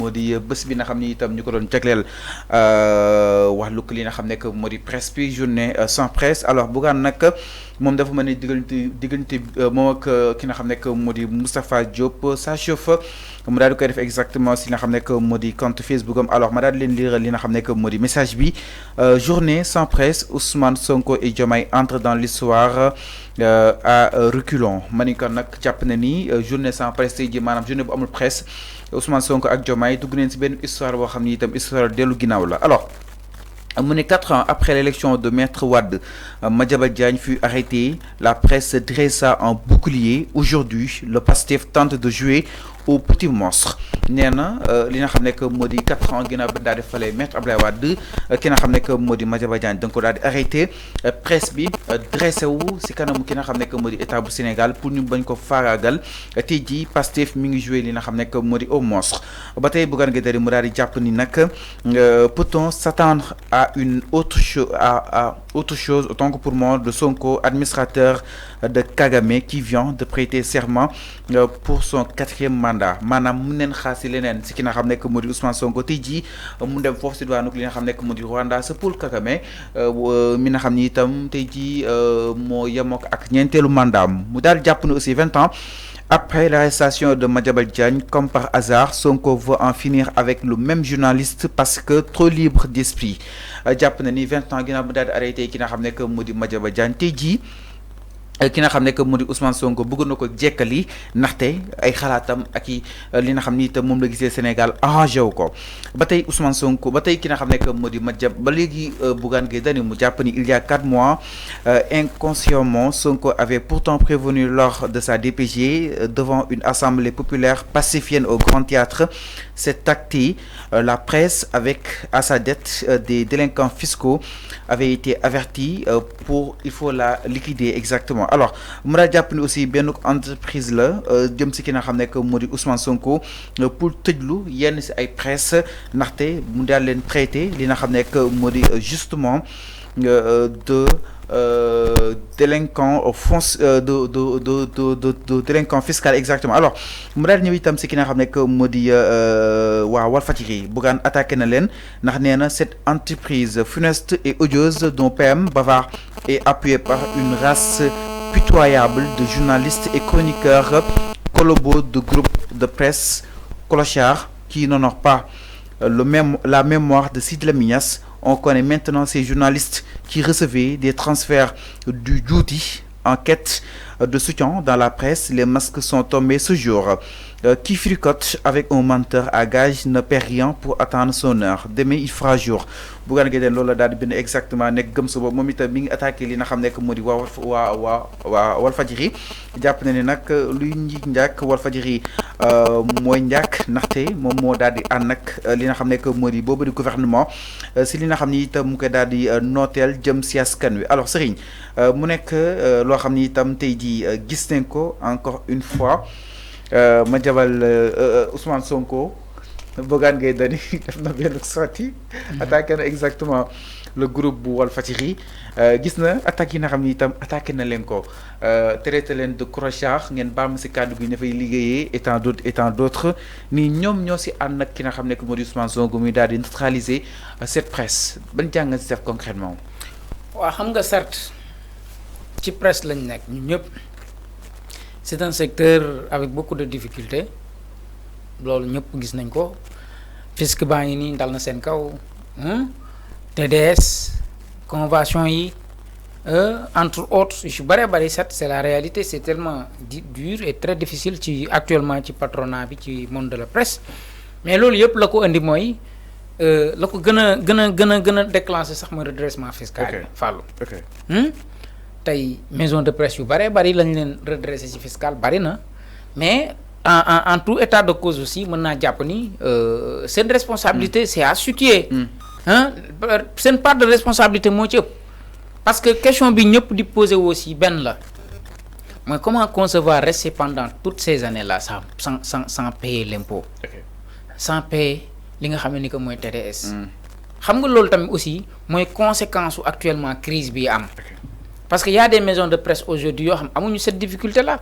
moo di bés bi nga xam ni itam ñu ko doon jagleel wàllu li nga xam ne que moo di presse bi journée sans presse alors Bougane nag moom dafa mën a diggante moom ak ki nga xam ne que moo di Moustapha Diop sa chauffe mu daal di koy def exactement si nga xam ne que moo di compte Facebook am alors ma daal di leen lire li nga xam ne que moo di message bi journée sans presse Ousmane Sonko et Diomaye entrent dans l'histoire à reculons ma ni kon nag jàpp na ni journée sans presse tey ji maanaam journée bu amul presse Ousmane Sonko ak Diomaye dugg neen si benn histoire boo xam ni itam histoire dellu ginnaaw la alors. 4 ans après l'élection de Maître Wade, Madiambal Diagne fut arrêté. La presse dressa en bouclier. Aujourd'hui, le PASTEF tente de jouer au petit monstre. Néna li nga xamné que modi 4 ans ginnaaw ba daal di fale Maître Abdoulaye Wade ki nga xamné que modi Madiambal Diagne donc daal di arrêté presse bi dressé wu ci kanamu ki nga xamné que modi état bu Sénégal pour ñu bañ ko faagaagal tey jii Pastef mi ngi joué li nga xamné que modi au monstre ba tey Bougane Gueye Dany mu daal di jàpp ni nag peut-on s'attendre à une autre chose à autre chose autant que pour moi de Sonko administrateur de Kagame qui vient de prêter serment pour son 4e mandat maanaam mu neen xaasi leneen si ki nga xam ne que moo di Ousmane Sonko tey jii mu dem foofu si diwaanu li nga xam ne que moo di Rwanda sa Paul Kagame mi nga xam ni itam tey jii moo yemook ak ñeenteelu mandat mu daal jàpp ne aussi 20 ans après l'arrestation de Madiambal Diagne, comme par hasard, Sonko veut en finir avec le même journaliste parce que trop libre d'esprit. Jàpp na ni 20 ans ginnaaw bu daal di arrêté ki nga xam ne que moo di Madiambal Diagne tey jii ki nga xam ne que moo di Ousmane Sonko bëgg na ko jekkali ndaxte ay xalaatam ak li nga xam ni itam moom la gisee Sénégal arrangé wu ko ba tey Ousmane Sonko ba tey ki nga xam ne que moo di Madiambal ba léegi Bougane Gueye Dany mu jàpp ni il y a 4 mois inconsciemment Sonko avait pourtant prévenu lors de sa DPG devant une assemblée populaire pacifienne au Grand Théâtre. Cet acte, la presse avec à sa dette des délinquants fiscaux avait été avertie pour il faut la liquider exactement. Alors mu daal jàpp ni aussi benn entreprise la jëm si ki nga xam ne que moo di Ousmane Sonko pour tëjlu yenn si ay presse ndaxte mu daal leen prêter li nga xam ne que moo di justement de délinquant de délinquant fiscal exactement alors mu daal ñëw itam si ki nga xam ne que moo di waa Walfadjri Bougane attaqué na leen ndax nee na cette entreprise funeste et odieuse dont PM bavard est appuyée par une race pitoyable de journalistes et chroniqueurs collabos de groupes de presse clochards qui n'honorent pas la mémoire de Sidy Lamine Niasse. On connaît maintenant ces journalistes qui recevaient des transferts du Djouti en quête de soutien dans la presse. Les masques sont tombés ce jour. Qui fricote avec un menteur à gage ne perd rien pour attendre son heure. Demain il fera jour. Bougane Gueye Dany loolu la daal di bind exactement nekk gëm sa bopp moom itam mi ngi attaqué li nga xam ne que moo di waa Walfadjri jàpp na ne nag luy njiig njàkk Walfadjri mooy njàkk ndaxte moom moo daal di ànd nag li nga xam ne que moo di boobu di gouvernement si li nga xam ni itam mu koy daal di nooteel jëm si askan wi alors Serigne mu nekk loo xam ni itam tey jii gis nañ ko encore une fois Madiambal Ousmane Sonko Bougane Gueye Dany def na benn sortie attaqué na exactement le groupe bu Walfadjri gis na attaques yi nga xam ni itam attaqué na leen ko traité leen de crochards ngeen baal ma si kàddu gi ñu fay liggéeyee et tant d'autres ni ñoom ñoo si ànd nag ki nga xam ne que moo di Ousmane Sonko muy daal di neutraliser cette presse ban jàngat si def concrètement. waaw xam nga certes ci presse lañ nekk ñun ñëpp c'est un secteur avec beaucoup de difficultés loolu ñëpp gis nañ ko fisc baa ngi nii dal na seen kaw TDS convention yi entre autres yu bëree bëri set c'est la réalité c'est tellement dur et très difficile ci actuellement ci patronat bi ci monde de la presse mais loolu yëpp la ko indi mooy la ko gën a déclencher sax mooy redressement fiscal bi fàllu tey maison de presse yu bëree bëri lañ leen redresser ci fiscal bëri na mais en tout état de cause aussi mën naa jàpp ni seen responsabilité c'est à situer seen part de responsabilité moo ci ëpp parce que question bi ñëpp di poser aussi benn la mooy comment concevoir rester pendant toutes ces années là sans payer l'impôt sans payer li nga xam ne ni que mooy TDS xam nga loolu tamit aussi mooy conséquence actuellement crise bi am parce que y a des maisons de presse aujourd'hui yoo xam amuñu cette difficulté là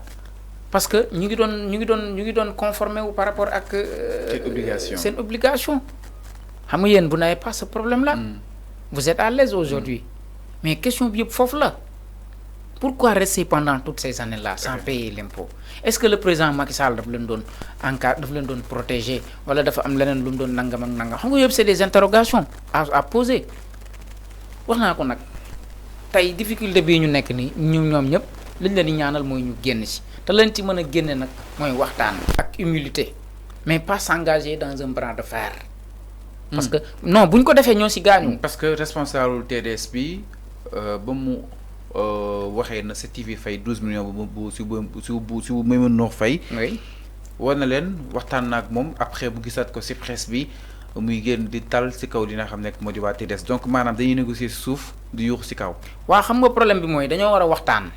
parce que ñu ngi doon conformé wu par rapport ak seen obligation xam nga yéen vous n'avez pas ce problème là vous êtes à l'aise aujourd'hui mais question bi yëpp foofu la pourquoi rester pendant toutes ces années là sans payer l'impôt est-ce que le président Macky Sall daf leen doon encadrer daf leen doon protéger wala dafa am leneen lu mu doon nangam ak nangam xam nga yëpp c'est des interrogations à poser wax naa ko nag tey difficulté bii ñu nekk nii ñoom ñëpp liñ leen di ñaanal mooy ñu génn ci te leen ci mën a génne nag mooy waxtaan ak humilité mais pas s'engager dans un bras de fer parce que non buñ ko defee ñoo ci gaañu parce que responsable TDS bi ba mu waxee na CTV fay 12 millions bu Maïmouna Ndour Faye oui war na leen waxtaan na ak moom après bu gisaat ko ci presse bi muy génn di tal ci kaw dina xam nekk moo di waa TDS donc maanaam dañuy négocier ci suuf di yuux ci kaw waa xam nga problème bi mooy dañoo war a waxtaan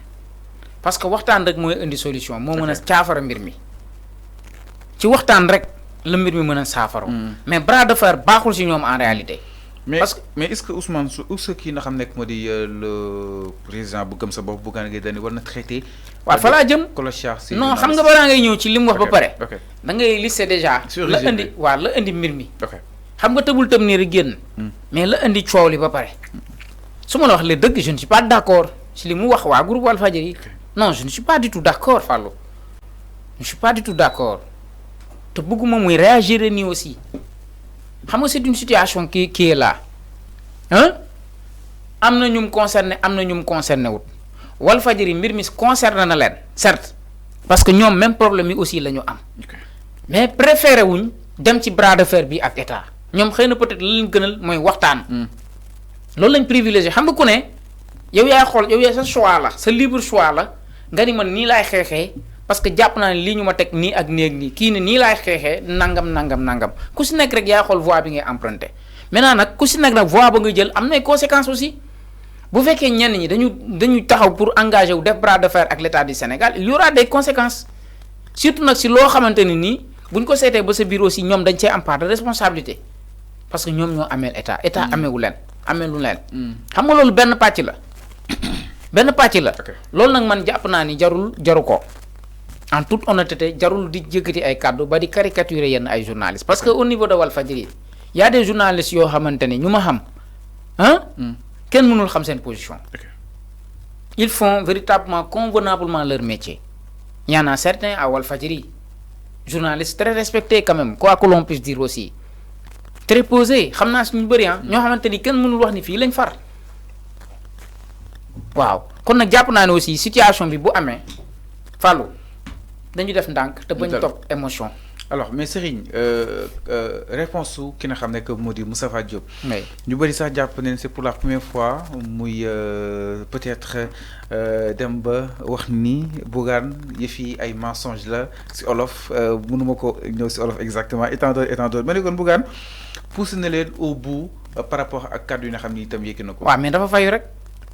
parce que waxtaan rek mooy indi solution moo mën a saafara mbir mi ci waxtaan rek la mbir mi mën a saafara mais bras de fer baaxul ci ñoom en réalité mais est-ce que Ousmane kii nga xam nekk moo di le président bu gëm sa bopp Bougane Gueye Dany war na traité waaw fa laa jëm clochard si non xam nga balaa ngay ñëw ci li mu wax ba pare da ngay listé déjà la indi waaw la indi mbir mi xam nga tëbul tëb nii rek génn mais la indi coow li ba pare su ma la wax le dëgg je ne suis pas d'accord ci li mu wax waa groupe Walfadjri non je ne suis pas du tout d'accord Fallou je ne suis pas du tout d'accord te bëgguma muy réagir nii aussi xam nga c'est une situation qui est là hein am na ñum concerné am na ñum concerné wut Walfadjri mbir mi concerné na leen certes parce que ñoom même problème yi aussi la ñu am mais préféré wuñ dem ci bras de fer bi ak état ñoom xëy na peut-être la leen gënal mooy waxtaan loolu lañ privilégié xam nga ku ne yow yaay xool yow yaay sa choix la sa libre choix la nga ni man nii laay xeexee parce que jàpp naa ne lii ñu ma teg nii ak nii ak nii kii ne nii laay xeexee nangam ku si nekk rek yaa xool voie bi ngay emprunté maintenant nag ku si nekk nag voie ba nga jël am nay conséquences aussi bu fekkee ñenn ñi dañu taxaw pour engager wu def bras de fer ak l'État du Sénégal il y aura des conséquences surtout nag si loo xamante ne nii buñ ko seetee ba sa biir aussi ñoom dañ cee am part de responsabilité parce que ñoom ñoo ameel état ameewu leen ameelu leen xam nga loolu benn pàcc la benn pàcc la loolu nag man jàpp naa ni jaru ko en toute honnêteté jarul di jëkkati ay kàddu ba di caricaturer yenn ay journalistes parce que au niveau de Walfadjri y a des journalistes yoo xamante ne ñu ma xam kenn mënul xam seen position ils font véritablement convenablement leur métier il y en a certains à Walfadjri journalistes très respectés quand même quoi que l'on puisse dire aussi très posés xam naa suñu bëri ñoo xamante ni kenn mënul wax ni fii lañ far waaw kon nag jàpp naa ne aussi situation bi bu amee Fallou dañu def ndànk te bañ topp émotion. alors mais Serigne réponse su ki nga xam ne que moo di Moustapha Diop. ñu bëri sax jàpp ne c'est pour la première fois muy peut-être dem ba wax ni Bougane yëf yi ay mensonge la si olof mënuma ko ñëw si olof exactement étant d'autres ma ne kon Bougane poussé na leen au bout par rapport ak kàddu yi nga xam ni itam yëkki na ko. waaw mais dafa fayu rek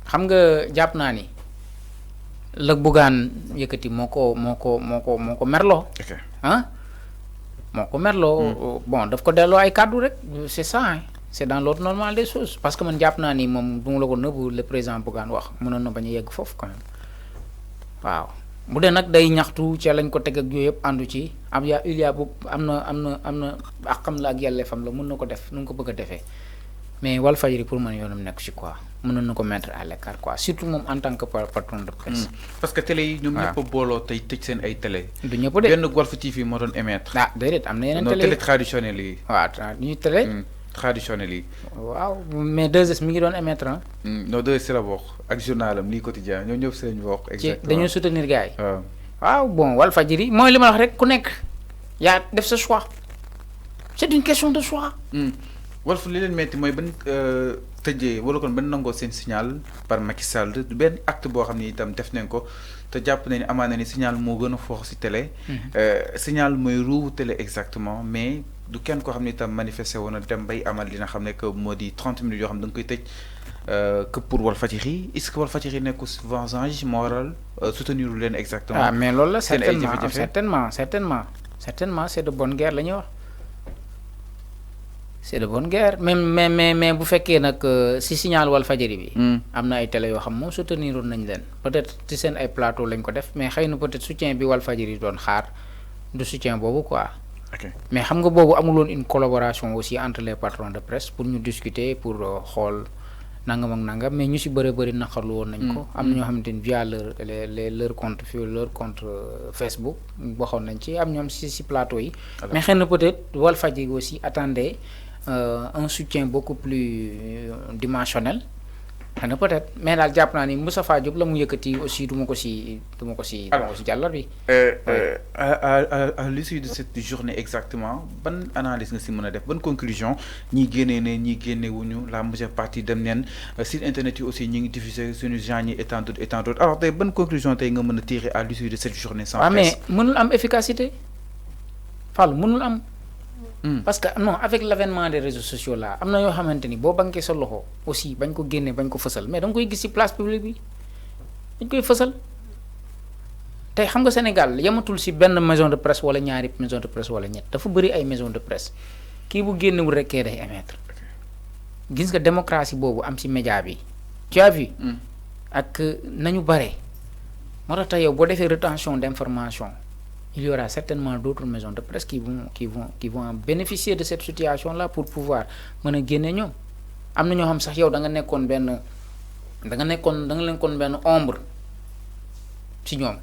xam nga jàpp naa ni. la Bougane yëkkati moo ko merloo moo ko merloo bon daf ko delloo ay kàddu rek c'est ça c'est dans l'ordre normal des choses parce que man jàpp naa ni moom du ma la ko nëbbu le président Bougane wax mënoon na bañ a yegg foofu quand même waaw bu dee nag day ñaxtu ci lañ ko teg ak yooyu yëpp àndu ci am na àqam la ak yelleefam la mën na ko def nu nga ko bëgg a defee mais Walfadjri pour man yoonam nekk ci quoi mënoon na ko mettre à l'écart quoi surtout moom en tant que patron de presse. parce que télé yi ñoom ñëpp a booloo tey tëj seen ay télé. du ñëpp de benn Walf TV moo doon émettre. ah déedéet am na yeneen télé télé traditionnel yi. waaw ñuy télé. traditionnel yi. waaw mais 2S mi ngi doon émettre non 2S si la bokk ak journalam lii quotidien ñoom ñëpp si lañu bokk. exactement dañoo soutenir gars yi. waaw bon Walfadjri mooy li ma wax rek ku nekk yaa def sa choix c'est une question de choix. Walf li leen metti mooy ban tëjee wala kon ban nangoo seen signal par Macky Sall du benn acte boo xam ni itam def nañ ko te jàpp nañ ni amaana ni signal moo gën a fort si télé. signal mooy ruuwu télé exactement mais du kenn koo xam ni itam manifesté woon na dem bay amal li nga xam ne que moo di 30 minutes yoo xam da nga koy tëj que pour Walfadjri est-ce que Walfadjri nekkul vengeance moo waral soutenir leen exactement. ah mais loolu la certainement c'est de bonne guerre la ñuy wax. c'est de bonne guerre mais bu fekkee nag si signal Walfadjri bi. am na ay télé yoo xam moom soutenir nañ leen peut-être ci seen ay plateau lañ ko def mais xëy na peut-être soutien bi Walfadjri doon xaar du soutien boobu quoi. mais xam nga boobu amuloon une collaboration aussi entre les patrons de presse pour ñu discuter pour xool nangam ak nangam mais ñu si bëri naqarlu woon nañ ko. am na ñoo xamante ni via leur compte Facebook waxoon nañ ci am ñoom si plateau yi. mais xëy na peut-être Walfadjri aussi attendait un soutien beaucoup plus dimensionnel. xëy na peut-être mais daal jàpp naa ni Moustapha Diop la mu yëkkati aussi du ma ko si jàllar bi. À l'issue de cette journée exactement ban analyse nga si mën a def ban conclusion ñi génnee ne ñi génne wuñu la majeure partie dem neen site internet yi aussi ñi ngi diffuser suñu genre yi et tant d'autres alors tey ban conclusion tey nga mën a tirer à l'issue de cette journée sans presse. mais mënul am efficacité Fall mënul am. Parce que non avec l'avènement des réseaux sociaux là am na yoo xamante ni boo banquee sa loxo aussi bañ ko génne bañ ko fësal mais da nga koy gis ci place publique bi dañ koy fësal tey xam nga Sénégal yamatul ci benn maison de presse wala ñaari maison de presse wala ñett dafa bëri ay maison de presse kii bu génnewul rek kee day émettre gis nga démocratie boobu am ci média bi tu as vu ak nañu bare moo tax tey yow boo defee rétention d'information il y aura certainement d'autres maisons de presse qui vont bénéficier de cette situation-là pour pouvoir mën a génne ñoom am na ñoo xam sax yow da nga nekkoon benn ombre ci ñoom.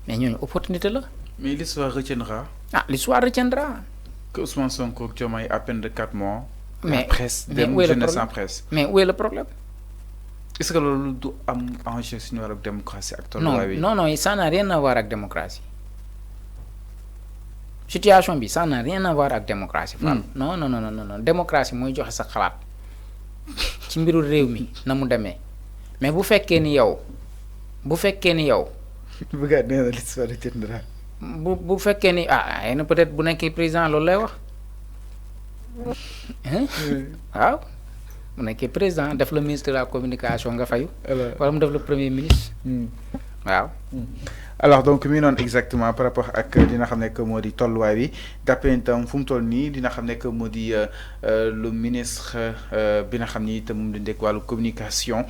mais ñooñu opportunité la. mais l'histoire retiendra. L'histoire retiendra. que Ousmane Sonko ak Diomaye à peine de 4 mois. mais la presse dem jeunesse sans presse. mais où est le problème. est-ce que loolu du am enjeu suñu wàllu démocratie ak tolluwaay bi. non ça n'a rien à voir ak démocratie. situation bi ça n'a rien à voir ak démocratie. non démocratie mooy joxe sa xalaat ci mbiru réew mi na mu demee mais bu fekkee ni yow. bëggaat nee na l'histoire retiendra. bu fekkee ni xëy na peut-être bu nekkee président loolu lay wax waaw bu nekkee président def le ministre de la communication nga fayu. wala mu def le premier ministre. waaw. alors donc mi noonu exactement par rapport ak dina xam ne que moo di tolluwaay bi d'après itam fu mu toll nii dina xam ne que moo di le ministre bi nga xam ni itam moom di nekk wàllu communication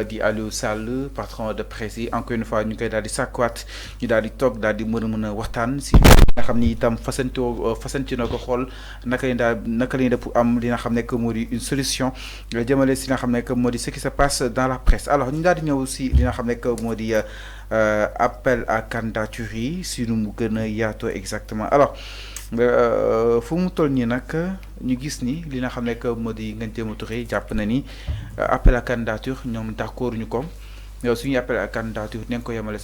di Aliou Sall patron de presse yi encore une fois ñu koy daal di sàkkuwaat ñu daal di toog daal di mën a waxtaan si nga xam ni itam fasanti na ko xool naka lañ def pour am dina xam ne que moo di une solution jëmale si nga xam ne que moo di ce qui se passe dans la presse alors ñu daal di ñëw si dina xam ne que moo di appel à candidature yi si nu mu gën a yaatoo exactement alors fu mu toll nii nag ñu gis ni li nga xam ne que moo di Ngagne Demba Touré jàpp na ni appel à candidature ñoom d'accord ñu ko suñu appel à candidature nañ ko yemale